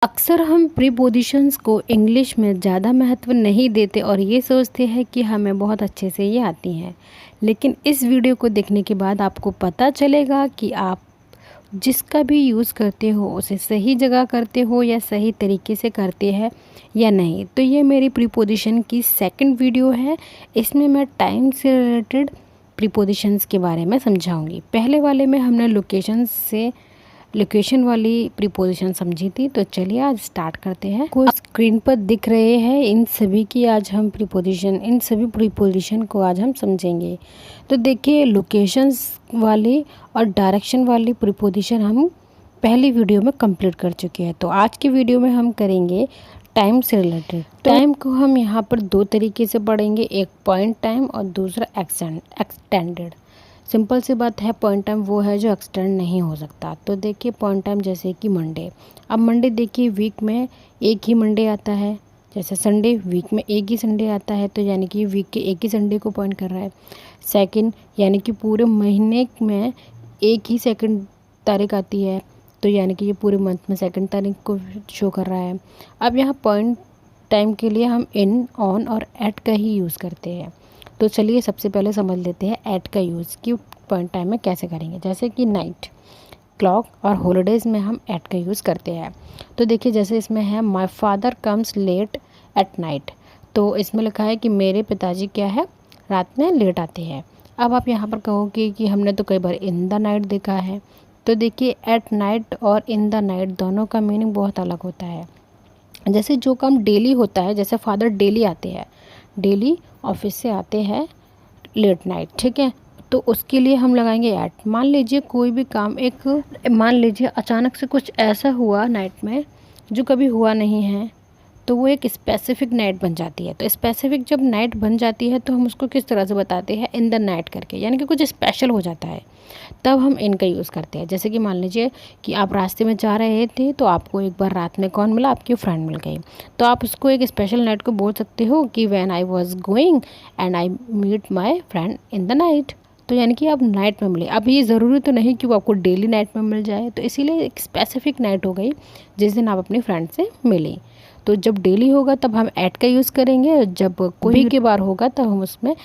अक्सर हम प्रीपोजिशंस को इंग्लिश में ज़्यादा महत्व नहीं देते और ये सोचते हैं कि हमें बहुत अच्छे से ये आती हैं। लेकिन इस वीडियो को देखने के बाद आपको पता चलेगा कि आप जिसका भी यूज़ करते हो उसे सही जगह करते हो या सही तरीके से करते हैं या नहीं। तो ये मेरी प्रीपोजिशन की सेकंड वीडियो है। इसमें मैं टाइम से रिलेटेड प्रीपोजिशंस के बारे में समझाऊंगी। पहले वाले में हमने लोकेशन वाली प्रीपोजिशन समझी थी। तो चलिए आज स्टार्ट करते हैं। कुछ स्क्रीन पर दिख रहे हैं, इन सभी प्रीपोजिशन को आज हम समझेंगे। तो देखिए, लोकेशंस वाली और डायरेक्शन वाली प्रीपोजिशन हम पहली वीडियो में कंप्लीट कर चुके हैं। तो आज की वीडियो में हम करेंगे टाइम से रिलेटेड। टाइम को हम यहाँ पर दो तरीके से पढ़ेंगे, एक पॉइंट टाइम और दूसरा एक्सटेंडेड। सिंपल सी बात है, पॉइंट टाइम वो है जो एक्सटेंड नहीं हो सकता। तो देखिए, पॉइंट टाइम जैसे कि मंडे। अब मंडे देखिए, वीक में एक ही मंडे आता है। जैसे संडे, वीक में एक ही संडे आता है, तो यानी कि वीक के एक ही संडे को पॉइंट कर रहा है। सेकंड, यानी कि पूरे महीने में एक ही सेकंड तारीख आती है, तो यानी कि ये पूरे मंथ में सेकंड तारीख को शो कर रहा है। अब यहाँ पॉइंट टाइम के लिए हम इन, ऑन और एट का ही यूज़ करते हैं। तो चलिए सबसे पहले समझ लेते हैं एट का यूज़ कि पॉइंट टाइम में कैसे करेंगे। जैसे कि नाइट, क्लॉक और हॉलीडेज़ में हम एट का यूज़ करते हैं। तो देखिए, जैसे इसमें है my father comes late at night. तो इसमें लिखा है कि मेरे पिताजी क्या है, रात में लेट आते हैं। अब आप यहाँ पर कहोगे कि हमने तो कई बार इन द नाइट देखा है। तो देखिए, एट नाइट और इन द नाइट दोनों का मीनिंग बहुत अलग होता है। जैसे जो काम डेली होता है, जैसे फादर डेली आते हैं, डेली ऑफिस से आते हैं लेट नाइट, ठीक है, तो उसके लिए हम लगाएंगे एट। मान लीजिए कोई भी काम मान लीजिए अचानक से कुछ ऐसा हुआ नाइट में जो कभी हुआ नहीं है, तो वो एक स्पेसिफिक नाइट बन जाती है। तो स्पेसिफिक जब नाइट बन जाती है तो हम उसको किस तरह से बताते हैं, इन द नाइट करके, यानी कि कुछ स्पेशल हो जाता है, तब हम इनका यूज़ करते हैं। जैसे कि मान लीजिए कि आप रास्ते में जा रहे थे, तो आपको एक बार रात में कौन मिला, आपकी फ्रेंड मिल गई, तो आप उसको एक स्पेशल नाइट को बोल सकते हो कि when I was going and I meet my friend in the night. तो यानी कि आप नाइट में मिले। अब ये ज़रूरी तो नहीं कि वो आपको डेली नाइट में मिल जाए, तो इसीलिए एक स्पेसिफिक नाइट हो गई जिस दिन आप अपनी फ्रेंड से मिले। तो जब डेली होगा तब हम एट का यूज़ करेंगे, और जब कोई के बार होगा तब हम उसमें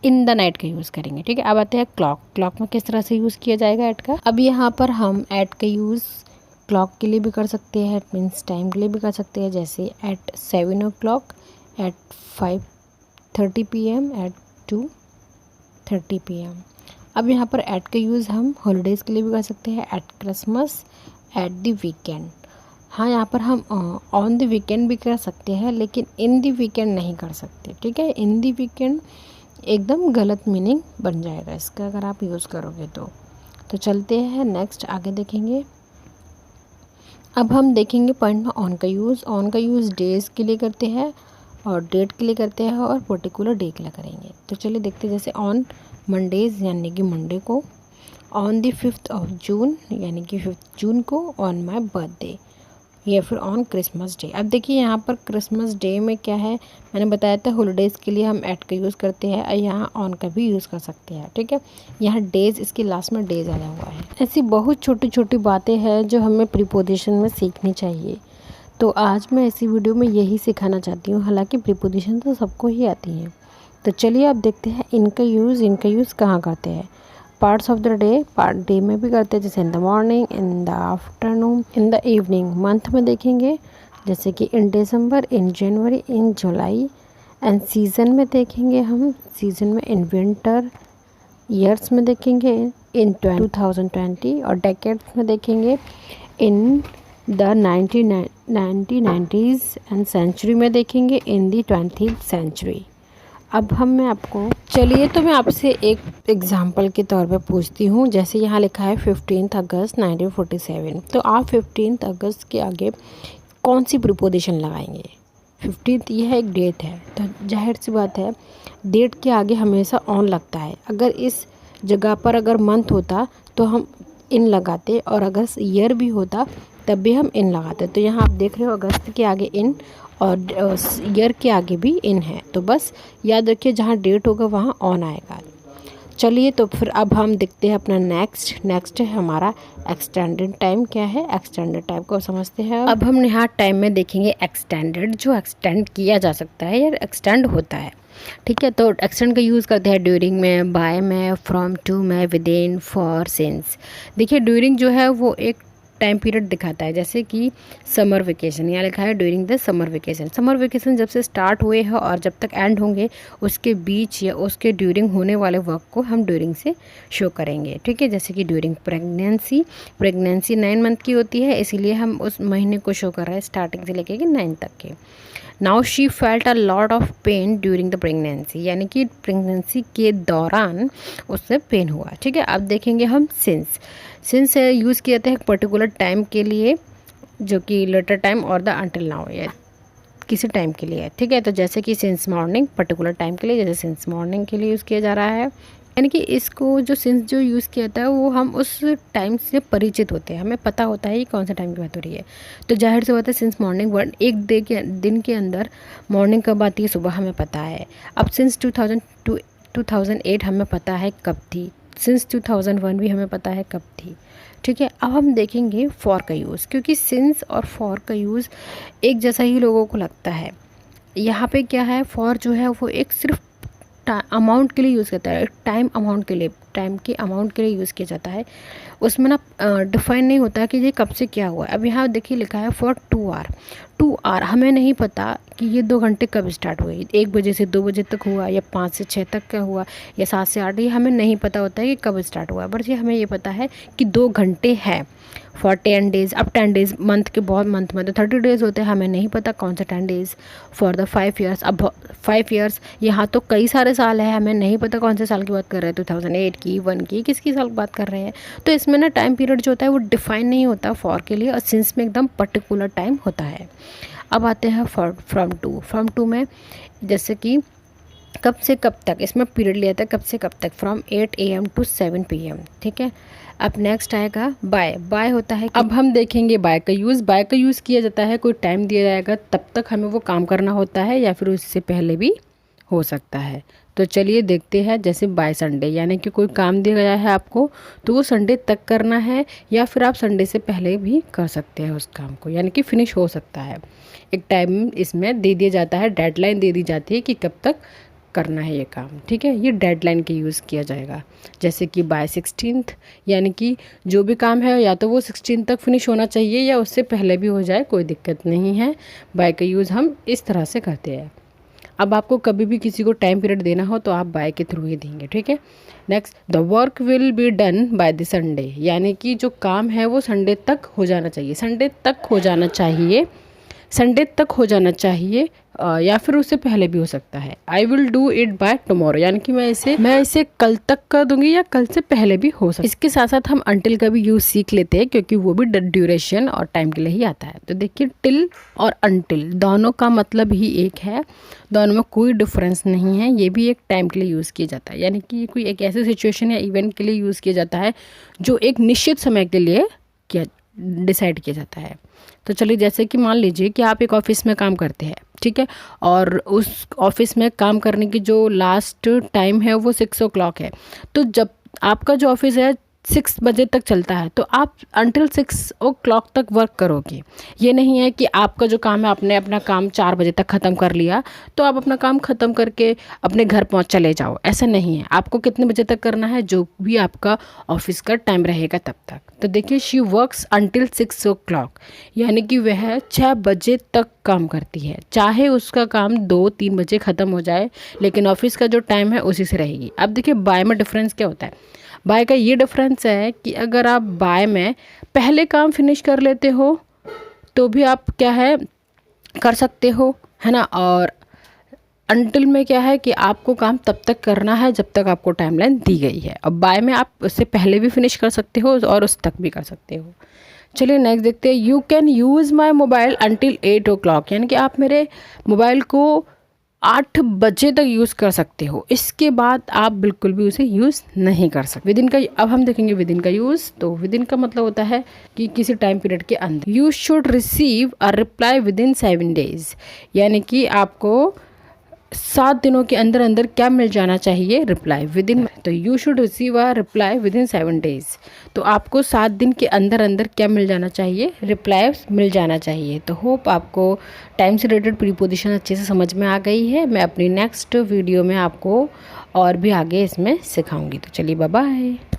इन द नाइट का यूज़ करेंगे, ठीक है। अब आते हैं क्लॉक। क्लॉक में किस तरह से यूज़ किया जाएगा एट का। अब यहाँ पर हम एट का यूज़ क्लॉक के लिए भी कर सकते हैं, एट मीन्स टाइम के लिए भी कर सकते हैं। जैसे at 7 o'clock, at 5:30 PM, at 2:30 PM। अब यहाँ पर एट का यूज़ हम हॉलीडेज़ के लिए भी कर सकते हैं, eight Christmas, at the weekend. हाँ, यहाँ पर हम ऑन द वीकेंड भी कर सकते हैं, लेकिन इन द वीकेंड नहीं कर सकते, ठीक है। इन द वीकेंड एकदम गलत मीनिंग बन जाएगा इसका अगर आप यूज़ करोगे तो चलते हैं नेक्स्ट, आगे देखेंगे। अब हम देखेंगे पॉइंट में ऑन का यूज़। ऑन का यूज़ डेज़ के लिए करते हैं और डेट के लिए करते हैं और पर्टिकुलर डे के लिए करेंगे। तो चलिए देखते हैं। जैसे ऑन मंडेज़ यानी कि मंडे को, on the 5th of June यानी कि 5 जून को, ऑन माई बर्थडे, या फिर ऑन क्रिसमस डे। अब देखिए, यहाँ पर क्रिसमस डे में क्या है, मैंने बताया था हॉलीडेज़ के लिए हम एट का यूज़ करते हैं, और यहाँ ऑन का भी यूज़ कर सकते हैं, ठीक है। यहाँ डेज़, इसके लास्ट में डेज़ आया हुआ है। ऐसी बहुत छोटी छोटी बातें हैं जो हमें प्रीपोजिशन में सीखनी चाहिए। तो आज मैं इसी वीडियो में यही सिखाना चाहती हूँ। हालाँकि प्रीपोजिशन तो सबको ही आती है। तो चलिए अब देखते हैं इनका यूज़ कहाँ करते हैं। Parts of the day, part day में भी करते हैं, जैसे in the morning, in the afternoon, in the evening. Month में देखेंगे जैसे कि इन दिसंबर, इन जनवरी, इन जुलाई। एंड सीज़न में देखेंगे हम, सीज़न में इन विंटर। ईयर्स में देखेंगे इन 2020, और डेकेड्स में देखेंगे in the 1990s, and century में देखेंगे इन द 20th century। अब मैं आपसे एक एग्ज़ाम्पल के तौर पे पूछती हूँ। जैसे यहाँ लिखा है 15 अगस्त 1947, तो आप 15 अगस्त के आगे कौन सी प्रीपोजिशन लगाएंगे। 15 यह एक डेट है, तो जाहिर सी बात है डेट के आगे हमेशा ऑन लगता है। अगर इस जगह पर अगर मंथ होता तो हम इन लगाते, और अगर ईयर भी होता तब भी हम इन लगाते। तो यहाँ आप देख रहे हो अगस्त के आगे इन और ईयर के आगे भी इन है, तो बस याद रखिए जहाँ डेट होगा वहाँ ऑन आएगा। चलिए तो फिर अब हम देखते हैं अपना नेक्स्ट है हमारा एक्सटेंडेड टाइम। क्या है एक्सटेंडेड टाइम को समझते हैं। अब हम यहाँ टाइम में देखेंगे एक्सटेंडेड, जो एक्सटेंड किया जा सकता है या एक्सटेंड होता है। ठीक है, तो एक्सटेंड का यूज़ करते हैं ड्यूरिंग में, बाय में, फ्रॉम टू में, विद इन, फॉर, सिंस। देखिए ड्यूरिंग जो है वो एक टाइम पीरियड दिखाता है, जैसे कि समर वेकेशन, यहाँ लिखा है during the summer vacation. Summer vacation जब से स्टार्ट हुए हैं और जब तक एंड होंगे उसके बीच या उसके ड्यूरिंग होने वाले वर्क को हम ड्यूरिंग से शो करेंगे। ठीक है, जैसे कि ड्यूरिंग प्रेगनेंसी 9 मंथ की होती है, इसीलिए हम उस महीने को शो कर रहे हैं स्टार्टिंग से लेके 9 तक के। Now she felt a lot of pen during the pregnancy, यानी कि प्रेगनेंसी के दौरान उससे पेन हुआ। ठीक है, अब देखेंगे हम सिंस यूज़ किए जाते हैं पर्टिकुलर टाइम के लिए, जो कि लेटर टाइम और द अंटिल नाउ, या किसी टाइम के लिए। ठीक है, तो जैसे कि सिंस मॉर्निंग पर्टिकुलर टाइम के लिए, जैसे सिंस मॉर्निंग के लिए यूज़ किया जा रहा है, यानी कि इसको जो सिंस जो यूज़ किया जाता है वो हम उस टाइम से परिचित होते हैं, हमें पता होता है कि कौन सा टाइम की बात हो रही है। तो जाहिर से बात है सिंस मॉर्निंग वर्ड एक दिन के अंदर मॉर्निंग कब आती है, सुबह, हमें पता है। अब सिंस 2008 हमें पता है कब थी, सिंस 2001 भी हमें पता है कब थी। ठीक है, अब हम देखेंगे फॉर का यूज़, क्योंकि सिंस और फॉर का यूज़ एक जैसा ही लोगों को लगता है। यहाँ पे क्या है, फॉर जो है वो एक सिर्फ अमाउंट के लिए यूज़ करता है, टाइम अमाउंट के लिए, टाइम के अमाउंट के लिए यूज़ किया जाता है। उसमें ना डिफाइन नहीं होता कि ये कब से क्या हुआ है। अब यहाँ देखिए लिखा है फॉर 2 आवर, हमें नहीं पता कि ये 2 घंटे कब स्टार्ट हुए, 1 बजे से 2 बजे तक हुआ या 5 से 6 तक का हुआ या 7 से 8, ये हमें नहीं पता होता है कि कब स्टार्ट हुआ, बट ये हमें ये पता है कि 2 घंटे हैं। फॉर 10 डेज़, अब 10 डेज़ मंथ के बहुत मंथ में तो 30 डेज़ होते हैं, हमें नहीं पता कौन सा 10 डेज़। फॉर द 5 ईयर्स, अब 5 ईयर्स यहाँ तो कई सारे साल है, हमें नहीं पता कौन से साल की बात कर रहे हैं, 2008 की, 1 की, किसकी साल की बात कर रहे हैं। तो इसमें ना टाइम पीरियड जो होता है वो डिफाइन नहीं होता फॉर के लिए, और सिंस में एकदम पर्टिकुलर टाइम होता है। अब आते हैं फ्रॉम टू में, जैसे कि कब से कब तक, इसमें पीरियड लिया था कब से कब तक, फ्रॉम 8 AM टू 7 PM। ठीक है, अब नेक्स्ट आएगा बाय होता है। अब हम देखेंगे बाय का यूज़ किया जाता है, कोई टाइम दिया जाएगा तब तक हमें वो काम करना होता है, या फिर उससे पहले भी हो सकता है। तो चलिए देखते हैं, जैसे बाय संडे, यानी कि कोई काम दिया गया है आपको तो वो संडे तक करना है, या फिर आप संडे से पहले भी कर सकते हैं उस काम को, यानी कि फिनिश हो सकता है। एक टाइम इसमें दे दिया जाता है, डेडलाइन दे दी जाती है कि कब तक करना है ये काम। ठीक है, ये डेडलाइन के यूज़ किया जाएगा, जैसे कि बाय 16th, यानी कि जो भी काम है या तो वो 16 तक फिनिश होना चाहिए या उससे पहले भी हो जाए, कोई दिक्कत नहीं है। बाय का यूज़ हम इस तरह से करते हैं। अब आपको कभी भी किसी को टाइम पीरियड देना हो तो आप बाय के थ्रू ही देंगे। ठीक है, next the work will be done by the Sunday, यानी कि जो काम है वो संडे तक हो जाना चाहिए, संडे तक हो जाना चाहिए, या फिर उससे पहले भी हो सकता है। I will do it by tomorrow, यानी कि मैं इसे कल तक कर दूंगी या कल से पहले भी हो सकता है। इसके साथ साथ हम अंटिल का भी यूज़ सीख लेते हैं, क्योंकि वो भी ड्यूरेशन और टाइम के लिए ही आता है। तो देखिए टिल और अंटिल दोनों का मतलब ही एक है, दोनों में कोई डिफरेंस नहीं है। ये भी एक टाइम के लिए यूज़ किया जाता है, यानी कि कोई एक ऐसी सिचुएशन या इवेंट के लिए यूज़ किया जाता है जो एक निश्चित समय के लिए डिसाइड किया जाता है। तो चलिए, जैसे कि मान लीजिए कि आप एक ऑफिस में काम करते हैं, ठीक है, और उस ऑफिस में काम करने की जो लास्ट टाइम है वो 6 o'clock है। तो जब आपका जो ऑफिस है 6 बजे तक चलता है, तो आप अंटिल 6 o'clock तक वर्क करोगे। ये नहीं है कि आपका जो काम है आपने अपना काम 4 बजे तक ख़त्म कर लिया तो आप अपना काम ख़त्म करके अपने घर पहुंच चले जाओ, ऐसा नहीं है। आपको कितने बजे तक करना है, जो भी आपका ऑफिस का टाइम रहेगा तब तक। तो देखिए शी वर्क्स अंटिल 6 o'clock, यानी कि वह 6 बजे तक काम करती है, चाहे उसका काम 2-3 बजे ख़त्म हो जाए, लेकिन ऑफिस का जो टाइम है उसी से रहेगी। अब देखिए बाय में डिफरेंस क्या होता है। बाय का ये डिफरेंस है कि अगर आप बाय में पहले काम फिनिश कर लेते हो तो भी आप क्या है कर सकते हो, है ना, और अंटिल में क्या है कि आपको काम तब तक करना है जब तक आपको टाइमलाइन दी गई है। अब बाय में आप उससे पहले भी फिनिश कर सकते हो और उस तक भी कर सकते हो। चलिए नेक्स्ट देखते हैं, you can use my mobile until 8 o'clock, यानी कि आप मेरे मोबाइल को 8 बजे तक यूज़ कर सकते हो, इसके बाद आप बिल्कुल भी उसे यूज़ नहीं कर सकते। विदिन का, अब हम देखेंगे विदिन का यूज़। तो विदिन का मतलब होता है कि किसी टाइम पीरियड के अंदर। You should receive a reply within 7 days, यानी कि आपको 7 दिनों के अंदर अंदर क्या मिल जाना चाहिए रिप्लाई विद इन, तो you should receive a reply with in 7 days. तो आपको 7 दिन के अंदर अंदर क्या मिल जाना चाहिए, रिप्लाई मिल जाना चाहिए। तो होप आपको टाइम से रिलेटेड प्रीपोजिशन अच्छे से समझ में आ गई है। मैं अपनी नेक्स्ट वीडियो में आपको और भी आगे इसमें सिखाऊंगी। तो चलिए बाय बाय।